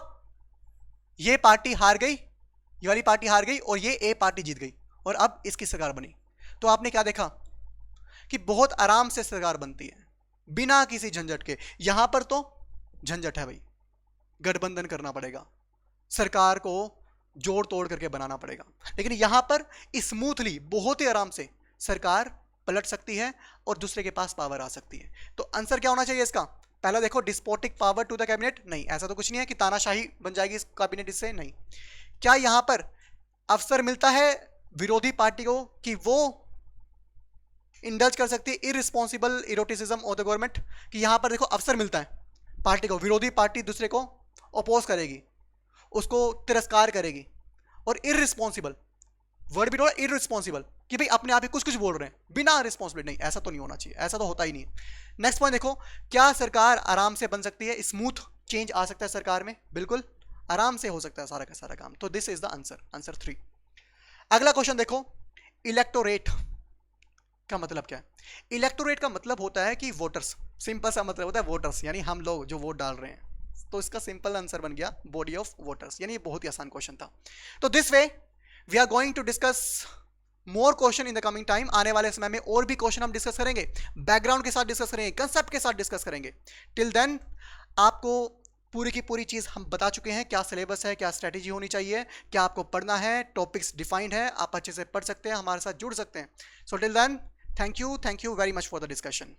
ये पार्टी हार गई, ये वाली पार्टी हार गई और ये ए पार्टी जीत गई, और अब इसकी सरकार बनी। तो आपने क्या देखा कि बहुत आराम से सरकार बनती है बिना किसी झंझट के। यहां पर तो झंझट है भाई, गठबंधन करना पड़ेगा, सरकार को जोड़ तोड़ करके बनाना पड़ेगा। लेकिन यहां पर स्मूथली बहुत ही आराम से सरकार पलट सकती है और दूसरे के पास पावर आ सकती है। तो आंसर क्या होना चाहिए इसका? पहला देखो, despotic power to the cabinet, नहीं, ऐसा तो कुछ नहीं है कि तानाशाही बन जाएगी इस कैबिनेट इससे, नहीं। क्या यहां पर अवसर मिलता है विरोधी पार्टी को कि वो इंडल्ज कर सकती है irresponsible eroticism of the government? कि यहां पर देखो अवसर मिलता है पार्टी को, विरोधी पार्टी दूसरे को अपोज करेगी, उसको तिरस्कार करेगी, और इररिस्पॉन्सिबल वर्ड भी थोड़ा इररिस्पॉन्सिबल कि भाई अपने आप ही कुछ कुछ बोल रहे हैं बिना रिस्पॉन्सिबिलिटी, नहीं, ऐसा तो नहीं होना चाहिए, ऐसा तो होता ही नहीं है। नेक्स्ट पॉइंट देखो, क्या सरकार आराम से बन सकती है, स्मूथ चेंज आ सकता है सरकार में? बिल्कुल आराम से हो सकता है सारा का सारा काम। तो this is the answer, answer 3। अगला क्वेश्चन देखो, इलेक्टोरेट का मतलब क्या है? इलेक्टोरेट का मतलब होता है कि वोटर्स, सिंपल सा मतलब होता है वोटर्स, यानी हम लोग जो वोट डाल रहे हैं। तो इसका सिंपल आंसर बन गया बॉडी ऑफ वोटर्स, यानी बहुत ही आसान क्वेश्चन था। तो this way we are going to discuss more question in the coming time. आने वाले समय में और भी क्वेश्चन हम डिस्कस करेंगे, बैकग्राउंड के साथ डिस्कस करेंगे, कंसेप्ट के साथ डिस्कस करेंगे। टिल देन आपको पूरी की पूरी चीज हम बता चुके हैं, क्या सिलेबस है, क्या स्ट्रेटेजी होनी चाहिए, क्या आपको पढ़ना है, टॉपिक्स डिफाइंड है, आप अच्छे से पढ़ सकते हैं, हमारे साथ जुड़ सकते हैं। So till then, thank you very much for the discussion.